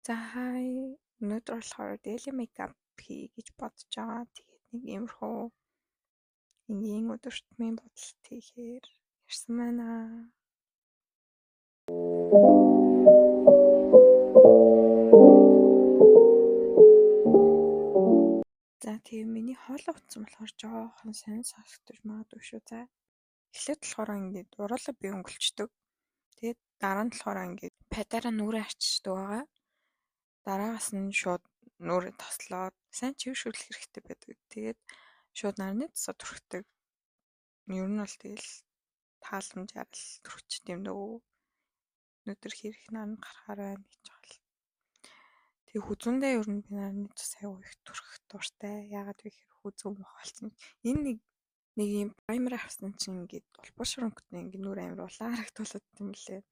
За хай өнөөдөр болохоор daily makeup хий гэж бодож байгаа. Тэгээд нэг иймэрхүү энгийн өдөртмийн бодолт хийхээр ирсэн байна. За тийм миний хоолой утсан болохоор жоохон сайн сонсогдож магадгүй шүү. За эхлээд болохоор ингээд уруулаа би өнгөлчдөг. Тэгээд дараа нь болохоор ингээд падаараа нүрээ арчдаг байгаа. Дараагаас нь шууд нүрээ тослоод сайн чившүүлэх хэрэгтэй байдаг. Тэгээд шууд нарны тусаа түрхдэг. Ер нь бол тэгэл тааламжаар л түрхчт юм дөө. Өнөөдөр хэрэг наранд гарахаар байна гэж байна. Тэг хүзүүндээ ер нь би нарны тус аягүй их түрхэх дуртай. Яагаад вэ гэхээр хүзүү мох болсон. Энэ нэг юм праймер авсан чинь ингээд улбар шоронготны ингээд нүр амир улаан харагдуулаад юм лээ.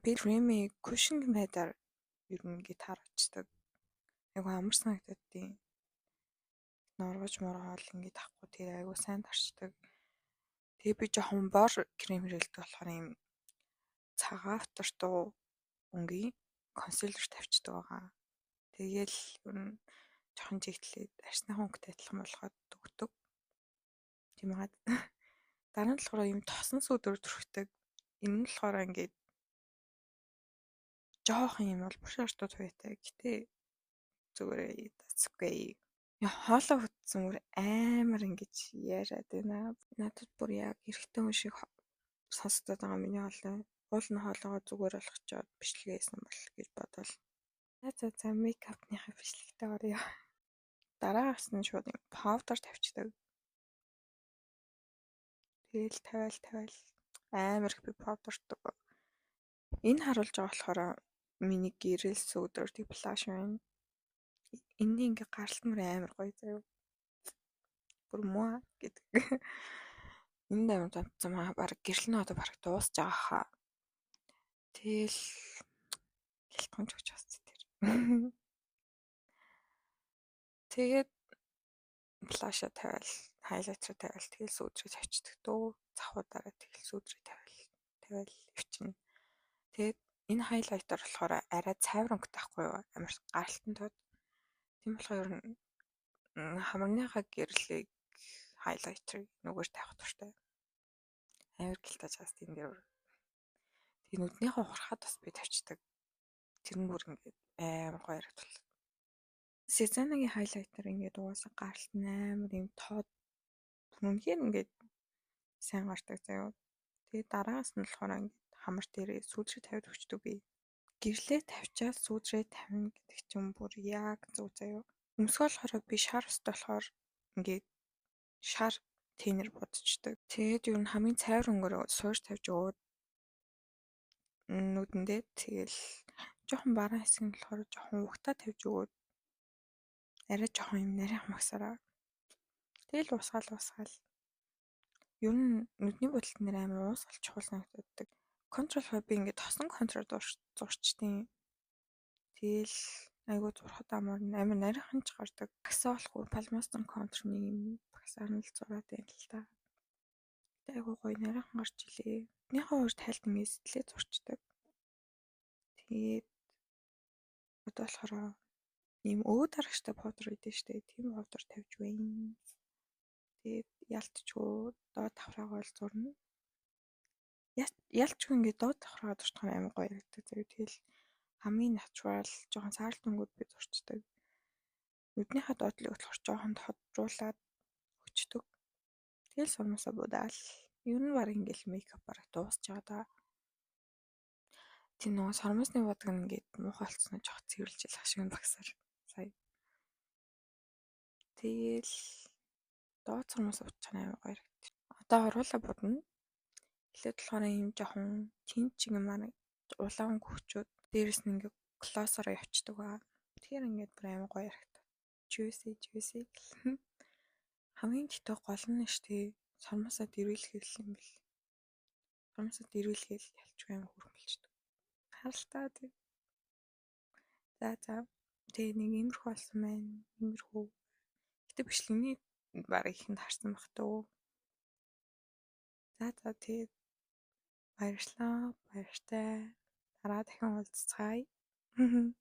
Би Remy cushion байдар ер нь ингээд харагддаг. Айгу амар санагдаад тийм. Норгож моргоол ингээд авахгүй тэр айгу сайн тарчдаг. Тэгээ би жоохон бор крем хэрэглэдэг болохоор юм цагаан автортуу өнгийн консилер тавьчихдаг байгаа. Тэгээл ер нь жоохон жигтлээд арсныхан өнгөтэй адилхан болоход өгдөг. Тийм аа. Дараа нь болохоор юм тосон сүдөр төрхтэй. Энэ нь болохоор ингээд жоохон юм бол бушаа штууд хуваатай. Гэтэ зүгээр дацгүй. Яа хоолой хөтсөн мөр амар ингэж яриад байна. Надад бүр яг эрэгтэй хүн шиг сонсогдоод байгаа миний хоолой. Уул нь хоолойгоо зүгээр болгочоод бичлэгээсэн бол гэж бодвол. За мейкапныхаа бичлэгтээ орё. Дараагаас нь шууд юм паудер тавьчихдаг. Тэгэл тавиал амар их би паудердаг. Энэ харуулж байгаа болохоор миний гэрэл сүүдэр тип флаш байна. Энэний ингээ гаралтмөр амар гоё заяа. Бүр муу гэдэг. Энд амар томцсон маа баг гэрэл нь одоо баг дуусж байгаа хаа. Тэгэл хялтгамж өгч басч тэр. Тэгээд флаша тавиал, хайлайтер тавиал, тэгэл сүүдрээ тавьчихдаг дөө. Завхуудаараа тэгэл сүүдрээ тавиал өвчин. Тэгээд энэ хайлайтер болохоор арай цайвар өнгөтэй байхгүй юу? Амар гаралтан тод. Тийм болохоор ер нь хамарныхаа гэрлийг хайлайтерыг нүгээр тавих туфтаа. Амар гэлтэж бас тийм дээр. Тэгээ нүднийхээ ухрахад бас би тавьчихдаг. Тэр нь бүр ингээд амар гоё харагдвал. Сезанагийн хайлайтер ингээд угаасаа гаралт амар юм тод үнэхээр ингээд сайн гардаг заяа. Тэгээ дараагаас нь болохоор ингээд хамар дээрээ сүүдрээ тавьд өгчдөг би. Гэрлээ тавьчаад сүүдрээ тавина гэдэг чинь бүр яг зөв заяа. Өмсгөл болохоор би шар өстэй болохоор ингээд шар тэнэр бодчихдаг. Тэгээд юу н хамгийн цайвар өнгөөр сууж тавьж өгөөд нүдэндээ тэгэл жоохон бараан хэсэг нь болохоор жоохон угтаа тавьж өгөөд арай жоохон юм нарийнх магсараа. Тэгэл усгаал. Ер нь нүдний бодолт нэр амар уусгал чухал санагддаг. Контрол би ингээд тосон контрол зурчдیں۔ Тэгэл айгуу зурхад амар нарийнхан ч гардаг. Багсаа болохгүй палмастер контур нэг юм багсаар нь л зураад байна л та. Айгуу гоё нарийнхан гарч илээ. Эхнийхээ урд тайлт ингээд сэтгэлээ зурчдаг. Тэгээд одоо болохоор ийм өвөө дарагчтай пудр өгдөө штэ. Тийм пудр тавьж байна. Тэгээд ялтчгүй доод давхраагаа л зурна. Ялчгүй ингээд доод давхраагаа зурчих амар гоё яригддаг. Тэгэл хамгийн натурал жоохон саарл өнгөд би зурчдаг. Нүднийхээ доотлыг болохоор жоохон тодруулаад өчтдөг. Тэгэл сурмасаа будаал. Ер нь баг ингээл мейкап бараг дуусч байгаа да. Тийм нөгөө сормосны бодог ингээд муухай болцсноо жоох цэвэрлж ялах шиг багсаар сая. Тэгэл доод сормос уучсан амар гоё харагдав. Одоо оруулаа будна. Эхлээд болохоор юм жоохон тинчиг юм аа улаан хөвчүүд дээрэс нь ингээд глоссороо явчихдаг ба. Тэгэхээр ингээд бүр амар гоё харагдав. Juicy. Хамгийн ихтэй гол нь штэ сормосоо дэрвэлхэл юм бэл. Сормосоо дэрвэлхэл ялчгүй амар хөргөлчдөг. Харалтаа тий. За. Тэгээ нэг иймэрхүү болсон байна. Иймэрхүү. Гэтэ бичлэгний баг ихэнд харсан бах төө. За тэгээ баярлалаа. Баяртай. Дараа дахин уулзцаая. Мгм.